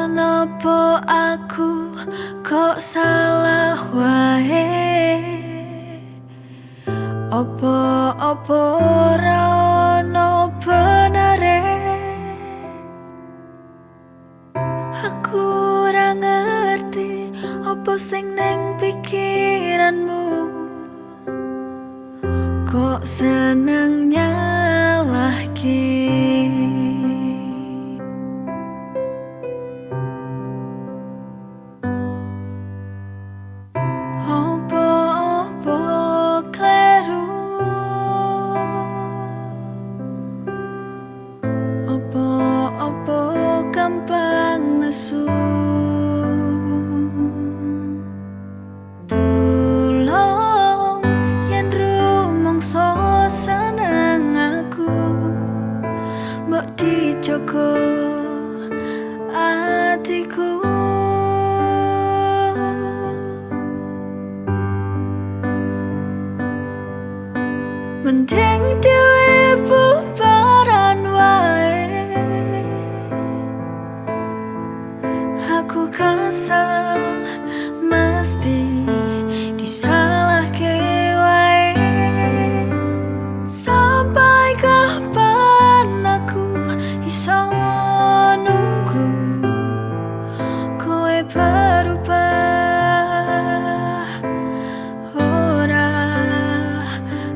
Kenapa aku kok salah wae? Apa ora ono benere? Aku ora ngerti apa sing ning pikiranmu. Kok seneng nyalahke? Apa kleru? Apa gampang nesu? Tulung yen rumangsa seneng aku, mbok dijogo atiku. Mending dhewe bubaran wae. Aku kesel mesti disalahke wae. Sampai kapan aku iso nunggu kowe berubah? Ora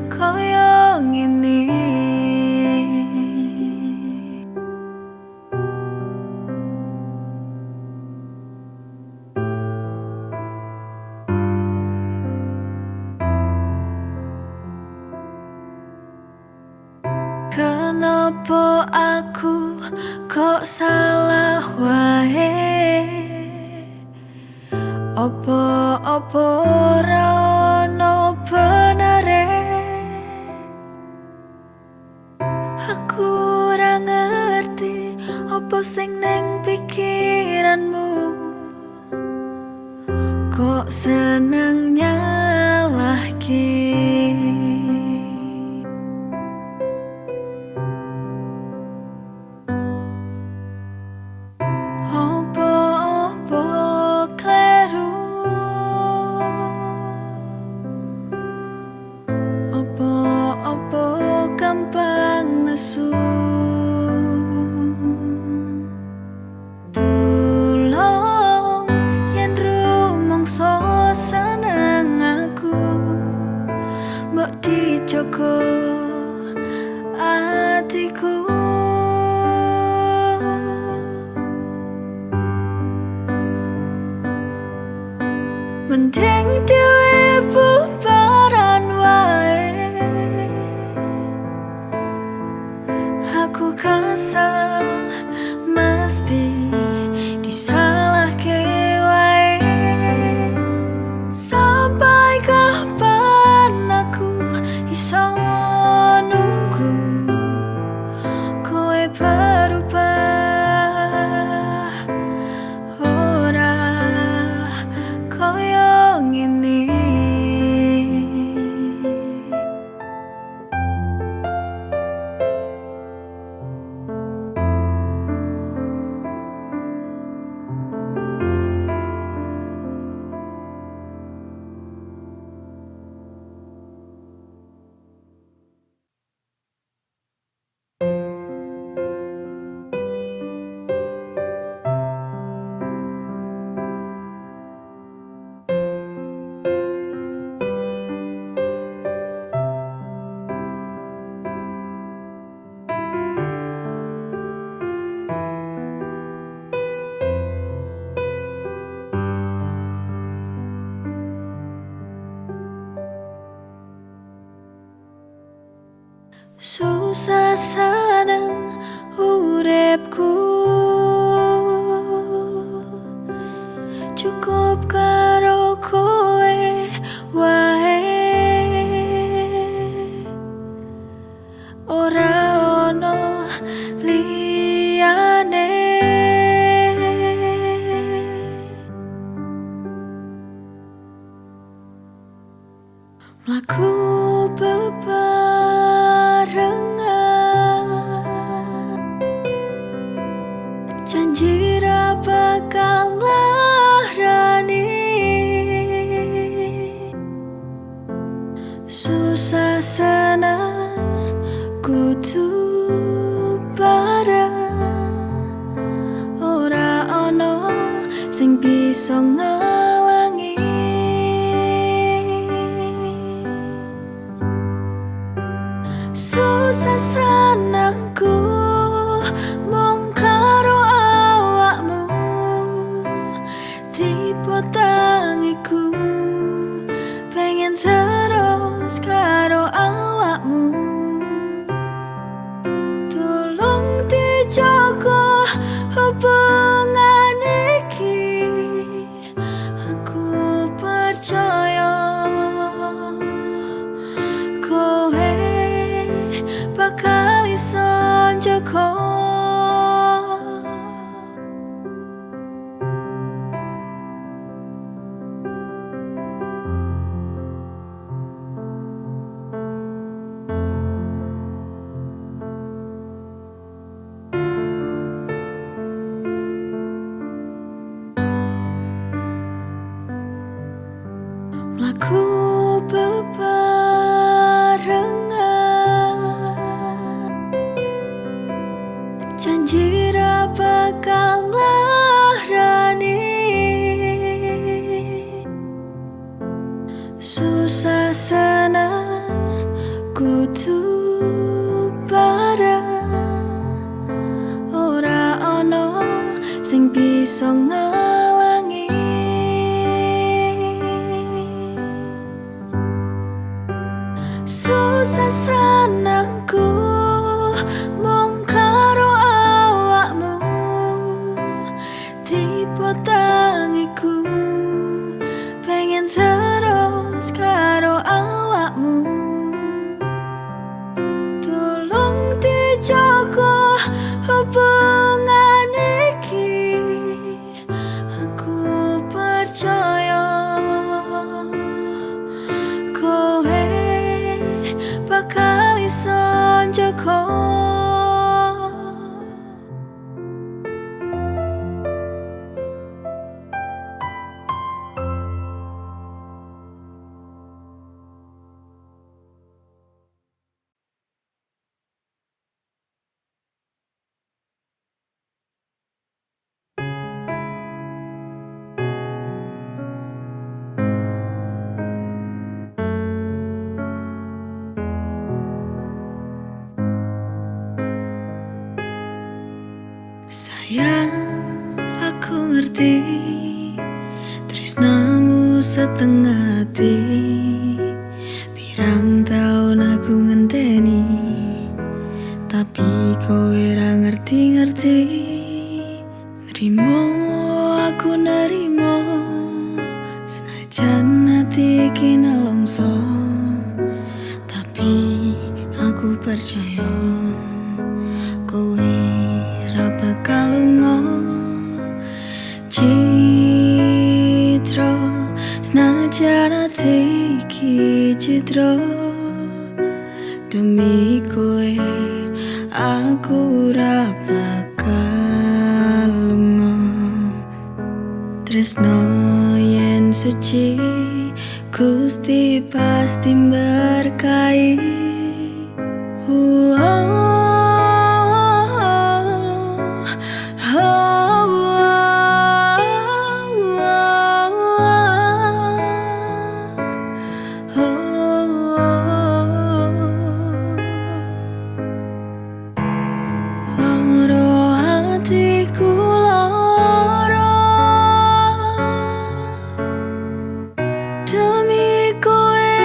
koyo ngene. Kenapa aku kok salah wae? Apa ora ono benere? Aku ora ngerti apa sing ning pikiranmu. Kok seneng nyalahke? Apa kleru? Apa gampang nesu? Tulung yen rumangsa seneng aku, mbok dijogo atiku. Mending dhewe bubaran wae. Aku kesel mesti disalahke wae. Sampai kapan aku iso nunggu kowe berubah? Ora koyo ngene. Susah seneng uripku, cukup karo kowe wae. Ora ono liyane. Mlaku bebarengan bakal larani. Susah senang kudu bareng, ora ono sing bisa ngalangi. Susah senangku mung karo awakmu, tipe tangiku pengen terus karo awakmu. Tolong dijaga hubungan iki, aku percaya kowe bakal iso njaga. Mlaku bebarengan, janji ra bakal larani. Susah senang kudu bareng, ora ono sing bisa ngalangi. Susah senangku mung karo awakmu, tipe tangiku pengen terus karo awakmu. Tolong dijaga hubungan iki, aku percaya kowe bakal iso njaga. Sayang, aku ngerti tresnamu setengah hati. Pirang tahun aku ngenteni, tapi kowe ra ngerti-ngerti. Nerimo, aku nerimo, senajan hati iki nelongso, tapi aku percaya kowe ra bakal lunga. Citra senajan ati iki citra, demi kowe aku ra bakal lunga. Tresno yen suci Gusti pasti berkahi. Demi kowe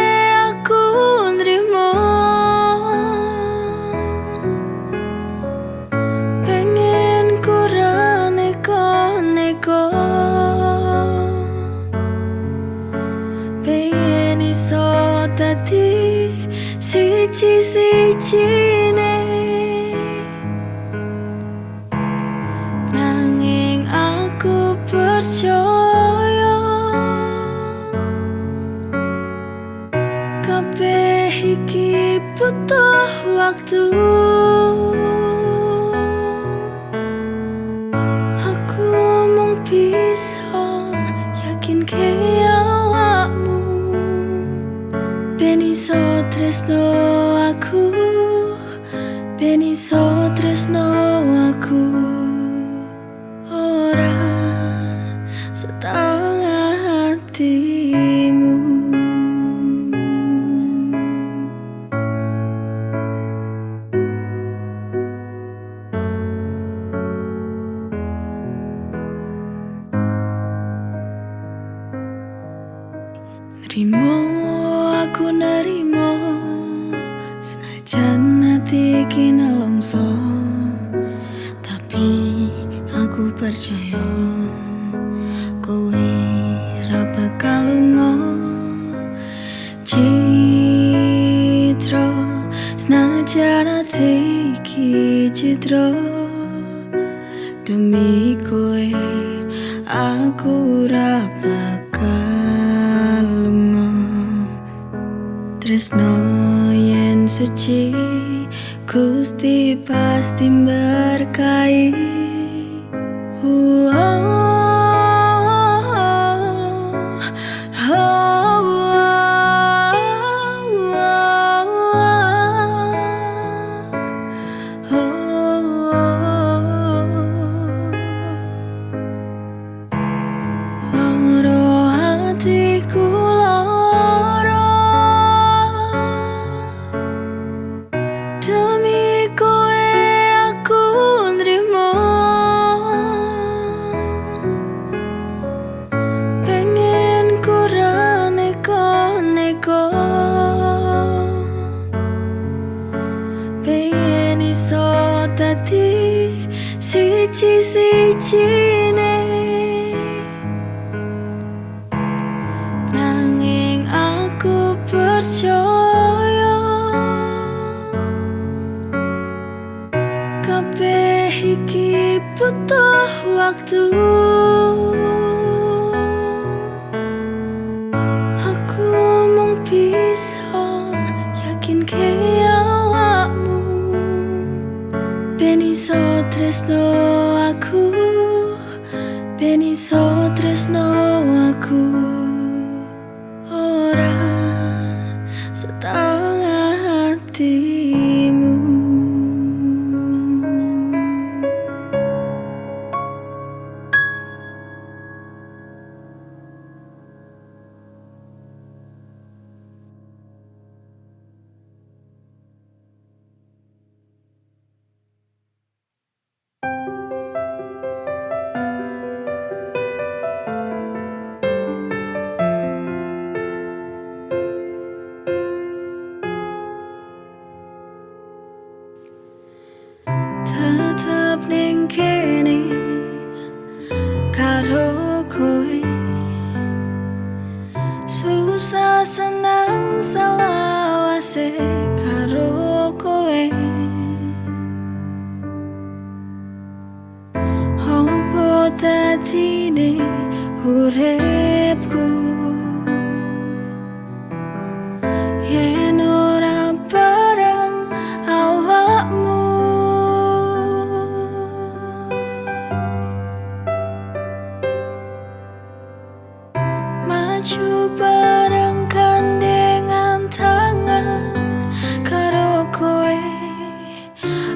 aku nrimo. citra demi kowe aku ora bakal lunga. Tresno yen suci Gusti pasti berkahi. Loro hatiku loro demi kowe aku nrimo. Pengen kurang neko-neko, pengen iso dadi siji-sijine. Nanging aku percaya kabeh iki butuh waktu. Aku mung bisa yakinke awakmu ben iso tresno aku, ben iso tresno aku. Ora setengah hatimu. Tetep ning kene karo kowe, susah senang selawase karo kowe. Opo dadine uripku yen ora bareng awakmu. Maju bareng gandengan tangan karo kowe,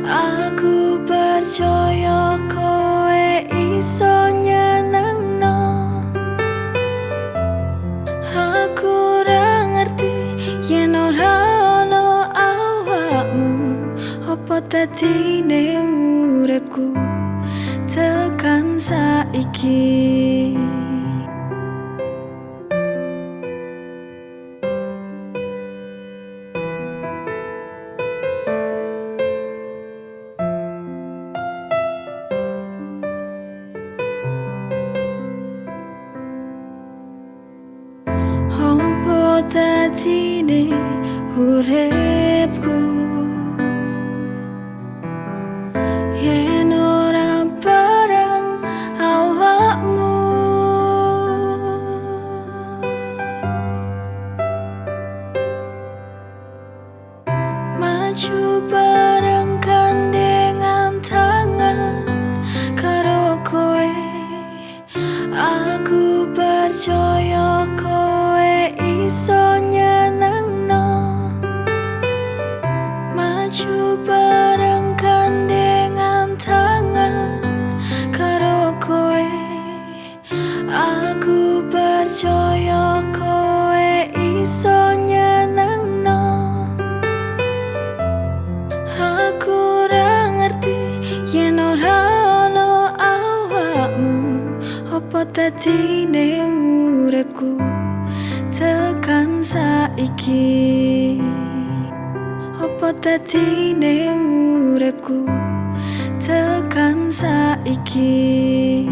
aku percaya kowe iso nyenengno. Aku ora ngerti yen ora ono awakmu, opo dadine uripku tekan saiki. Opo dadine uripku yen ora bareng awakmu. Maju bareng gandengan tangan karo kowe, aku percaya kowe iso nyenengno. Maju bareng gandengan tangan karo kowe, aku percaya kowe iso nyenengno. Aku ora ngerti yen ora ono awakmu, opo dadine uripku tekan saiki. Opo dadine uripku tekan saiki.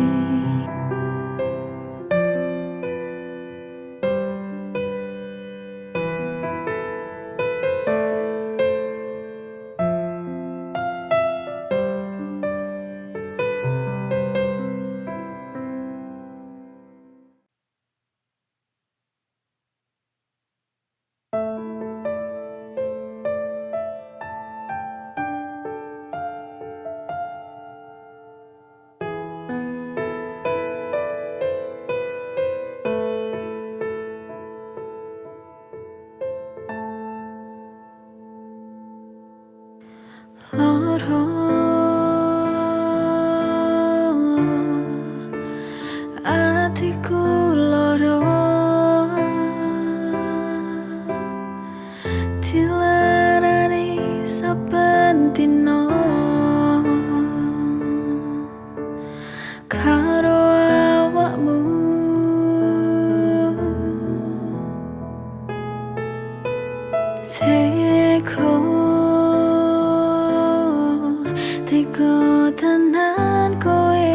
Tiko tenan kowe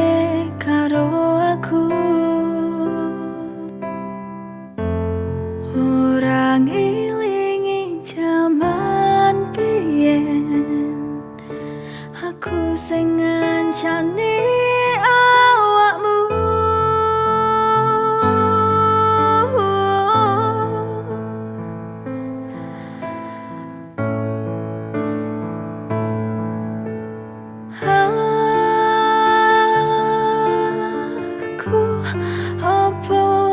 karo aku, ora ngelingi jaman biyen. Aku sing ngancani awakmu,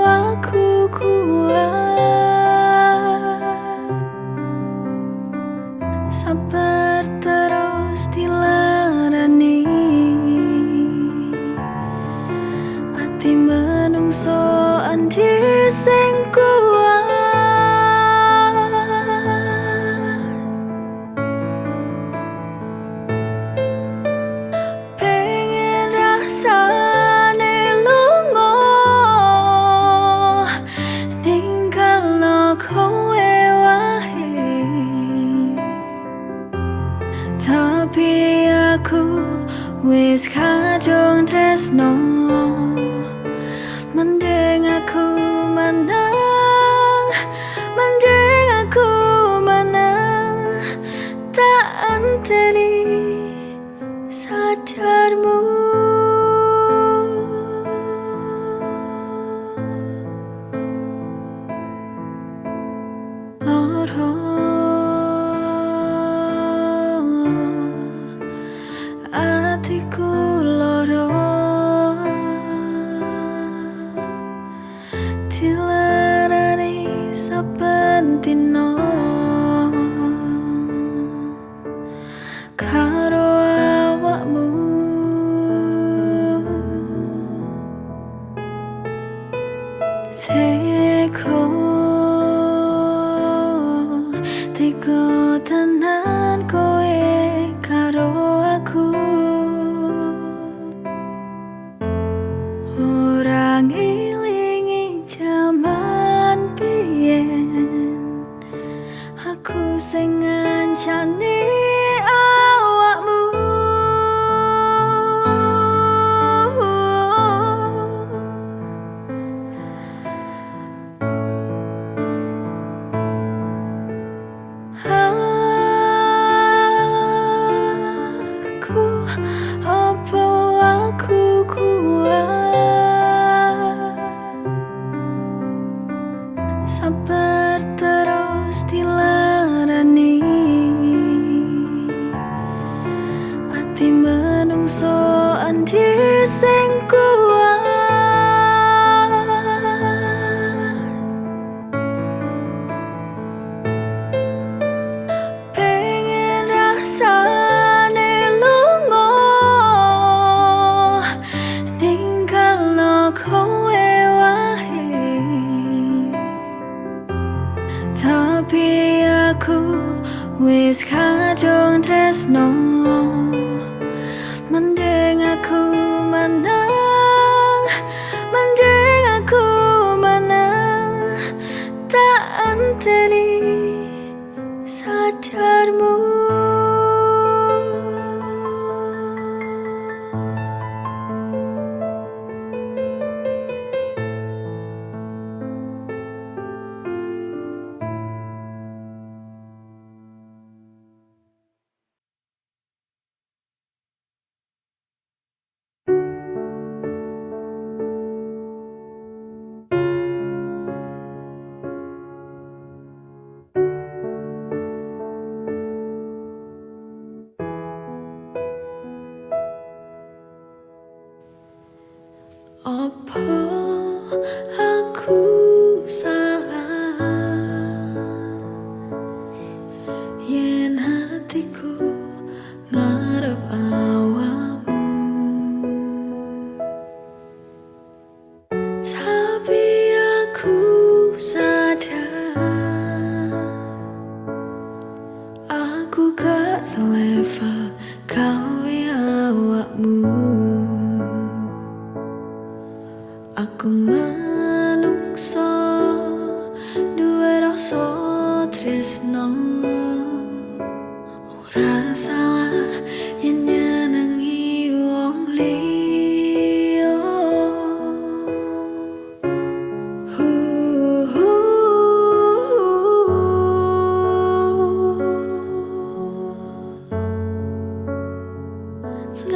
aku kuat sabar terus dilarani. Ati menungso andi sing kuat, pengen rasane lunga ninggalno kowe wae, tapi aku wis kadung tresno. Mending aku menang, mending aku menang, tak anteni sadarmu. Loro atiku loro, dilarani saben dina karo awakmu. Tiko tenan kowe karo aku, ora ngelingi jaman biyen. Aku sing ngancani awakmu, aku kuat sabar terus dilarani. Ati menungso andi sing kuat, pengen rasane lunga ninggalno kowe wae, tapi aku wis kadung tresno. Mending aku menang, mending aku menang, tak anteni sadarmu. Apa aku salah yen hatiku ngarep awakmu, tapi aku sadar aku gak selevel gawe awakmu. Aku manungso duwe rasa tresno, ora salah yen nyenengi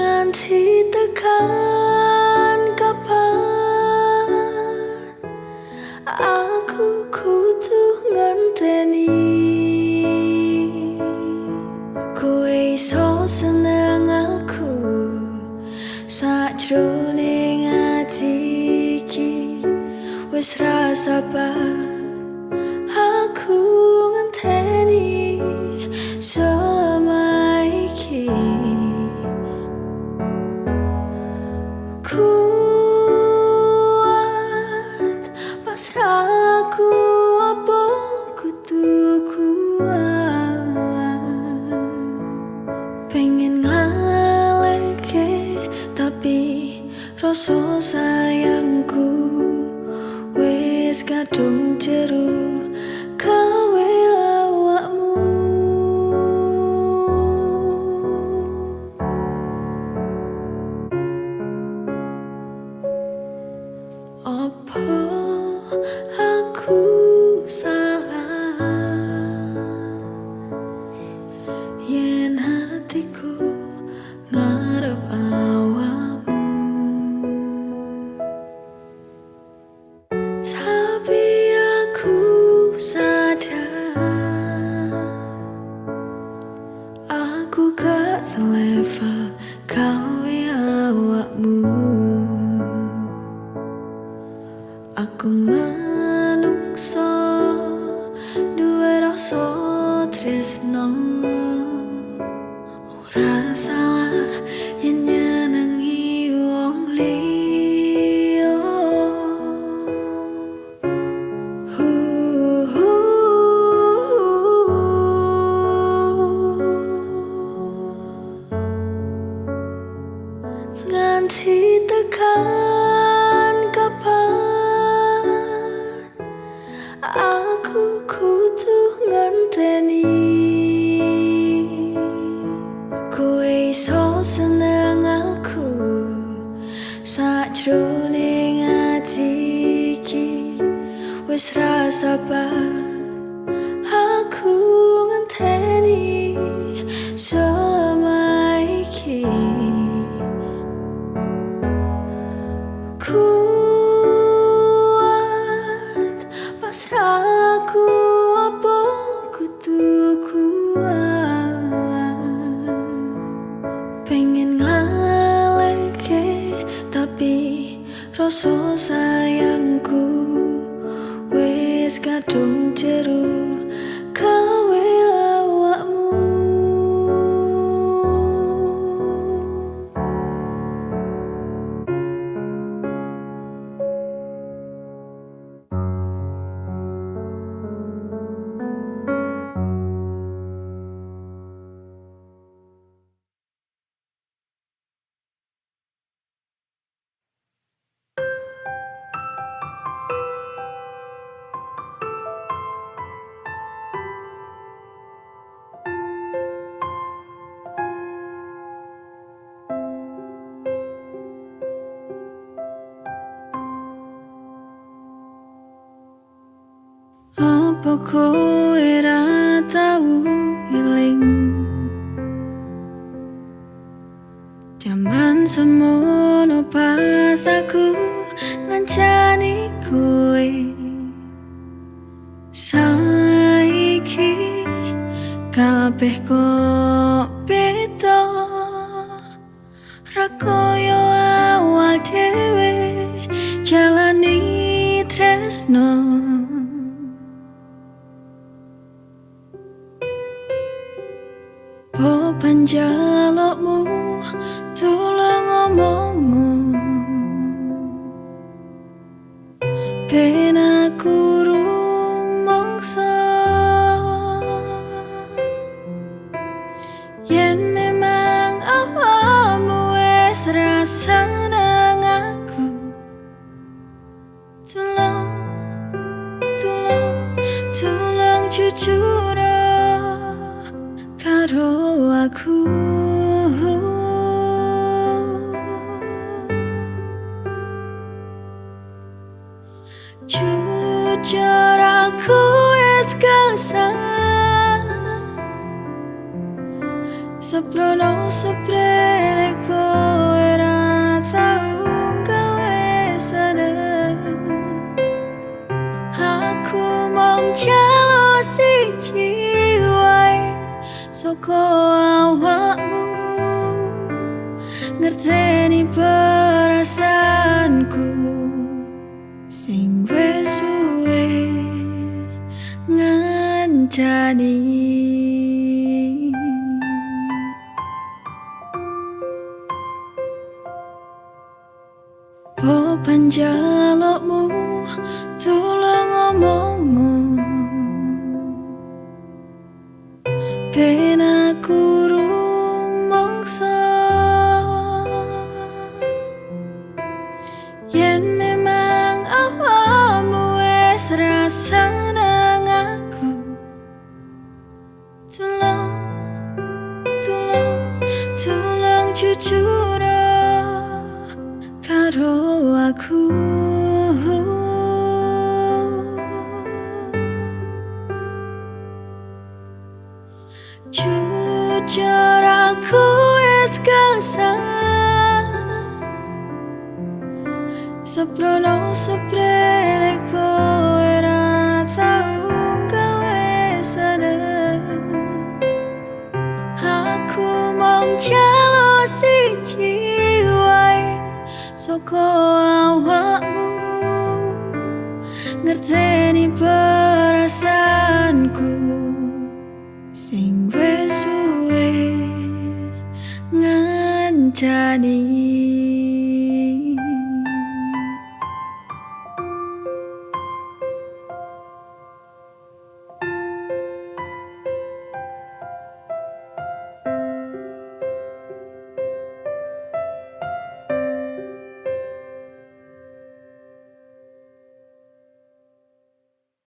nganti tekan kapan aku kudu ngenteni kowe iso seneng aku sajroning ati iki wis ra sabar aku ngenteni selama iki kuat pasrahku apa kudu kuat pengen ngalihke tapi rasa sayangku wis kadung jero gawe awakmu apa aku salah yen hatiku ngarep awakmu tapi aku sadar aku gak selevel gawe awakmu. Aku manungsa duwe rasa tresno ora salah yen nyenengi wong liya nganti tekan kapan aku kudu ngenteni kowe iso seneng aku sajroning ati iki wis ra sabar aku ngenteni selama iki kuat pasrahku apa kudu kuat pengen ngalihke tapi rasa sayangku wis kadung jero gawe awakmu. Apa kowe ra tau eling jaman semono pas aku ngancani kowe saiki kabeh kok beda ra koyo awal dhewe jalani tresno po panjalukmu tulung ngomongmu ben aku rumangsa yen memang awakmu wis ra seneng aku tulung jujur karo aku jujur aku wis kesal seprono sepreleko ngerteni perasaanku sing wis suwe ngancani. Popan jalukmu tulung ngomongmu ben aku rumangsa yen memang awakmu wis rasa nang aku. Tulung jujur karo aku. Jujur aku wis kesal seprono seprene kowe ra tau gawe sadar. Aku mong jalo siji wae saka awakmu, ngerteni perasaanku sing wis suwe ngancani.